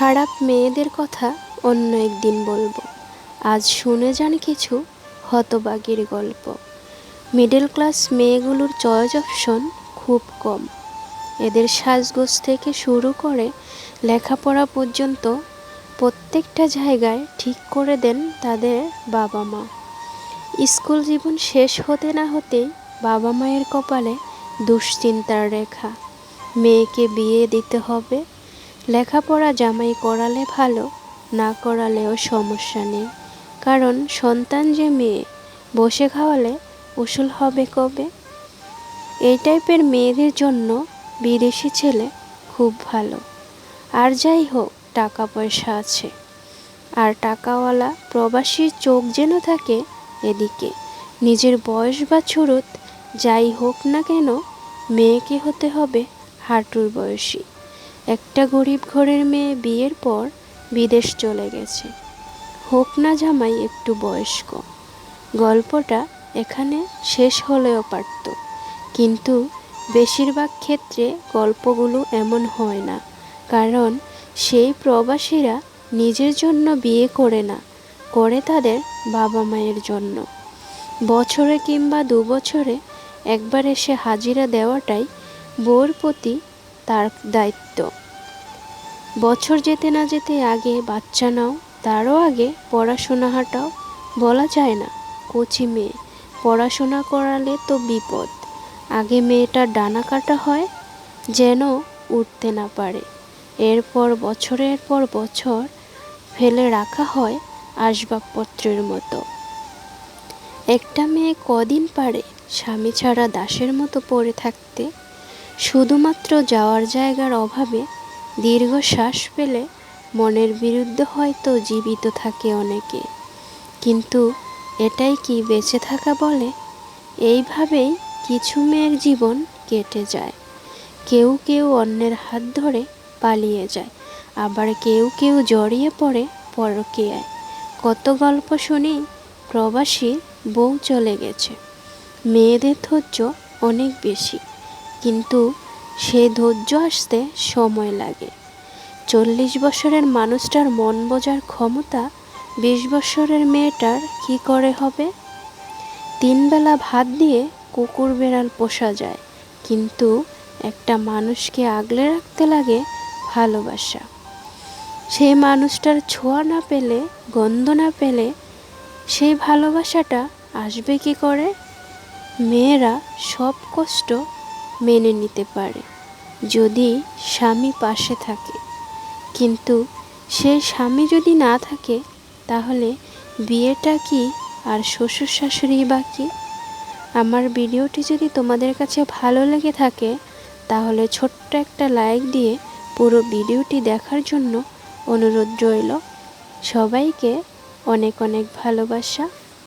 খারাপ মেয়েদের কথা অন্য একদিন বলবো। আজ শুনে যান কিছু হতভাগীর গল্প। মিডল ক্লাস মেয়েগুলোর চয়েস অপশন খুব কম। এদের সাজগোজ থেকে শুরু করে লেখাপড়া পর্যন্ত প্রত্যেকটা জায়গায় ঠিক করে দেন তাদের বাবা মা। স্কুল জীবন শেষ হতে না হতেই বাবা মায়ের কপালে দুশ্চিন্তার রেখা। মেয়েকে বিয়ে দিতে হবে, লেখাপড়া জামাই করালে ভালো, না করালেও সমস্যা নেই, কারণ সন্তান যে মেয়ে, বসে খাওয়ালে উসুল হবে কবে। এই টাইপের মেয়েদের জন্য বিদেশি ছেলে খুব ভালো। আর যাই হোক, টাকা পয়সা আছে, আর টাকাওয়ালা প্রবাসীর চোখ যেন থাকে এদিকে। নিজের বয়স বা ছুরুত যাই হোক না কেন, মেয়েকে হতে হবে হাঁটুর বয়সী। একটা গরিব ঘরের মেয়ে বিয়ের পর বিদেশ চলে গেছে, হোক না জামাই একটু বয়স্ক। গল্পটা এখানে শেষ হলেও পারত, কিন্তু বেশিরভাগ ক্ষেত্রে গল্পগুলো এমন হয় না, কারণ সেই প্রবাসীরা নিজের জন্য বিয়ে করে না, করে তাদের বাবা মায়ের জন্য। বছরে কিংবা 2 বছরে একবার এসে হাজিরা দেওয়াটাই বউর প্রতি তার দায়িত্ব। বছর যেতে না যেতে আগে বাচ্চা নাও, তারও আগে পড়াশোনা হাঁটাও। বলা যায় না কচি মেয়ে, পড়াশোনা করালে তো বিপদ। আগে মেয়েটার ডানা কাটা হয় যেন উঠতে না পারে, এরপর বছরের পর বছর ফেলে রাখা হয় আসবাবপত্রের মতো। একটা মেয়ে কদিন পারে স্বামী ছাড়া দাসের মতো পড়ে থাকতে? শুধুমাত্র যাওয়ার জায়গার অভাবে দীর্ঘশ্বাস পেলে মনের বিরুদ্ধে হয়তো জীবিত থাকে অনেকে, কিন্তু এটাই কি বেঁচে থাকা বলে? এইভাবেই কিছু মেয়ের জীবন কেটে যায়। কেউ কেউ অন্যের হাত ধরে পালিয়ে যায়, আবার কেউ কেউ জড়িয়ে পড়ে পরকীয়ায়। কত গল্প শুনি প্রবাসী বউ চলে গেছে, মেয়েদের ধৈর্য অনেক বেশি, কিন্তু সে ধৈর্য আসতে সময় লাগে। 40 বছরের মানুষটার মন বোঝার ক্ষমতা 20 বছরের মেয়েটার কি করে হবে? 3 বেলা ভাত দিয়ে কুকুর বেড়াল পোষা যায়, কিন্তু একটা মানুষকে আগলে রাখতে লাগে ভালোবাসা। সেই মানুষটার ছোঁয়া না পেলে, গন্ধ না পেলে সেই ভালোবাসাটা আসবে কি করে? মেয়েরা সব কষ্ট মেনে নিতে পারে যদি স্বামী পাশে থাকে, কিন্তু সেই স্বামী যদি না থাকে, তাহলে বিয়েটা কি আর শ্বশুর শাশুড়ি বাকি? আমার ভিডিওটি যদি তোমাদের কাছে ভালো লেগে থাকে, তাহলে ছোট্ট একটা লাইক দিয়ে পুরো ভিডিওটি দেখার জন্য অনুরোধ রইল। সবাইকে অনেক অনেক ভালোবাসা।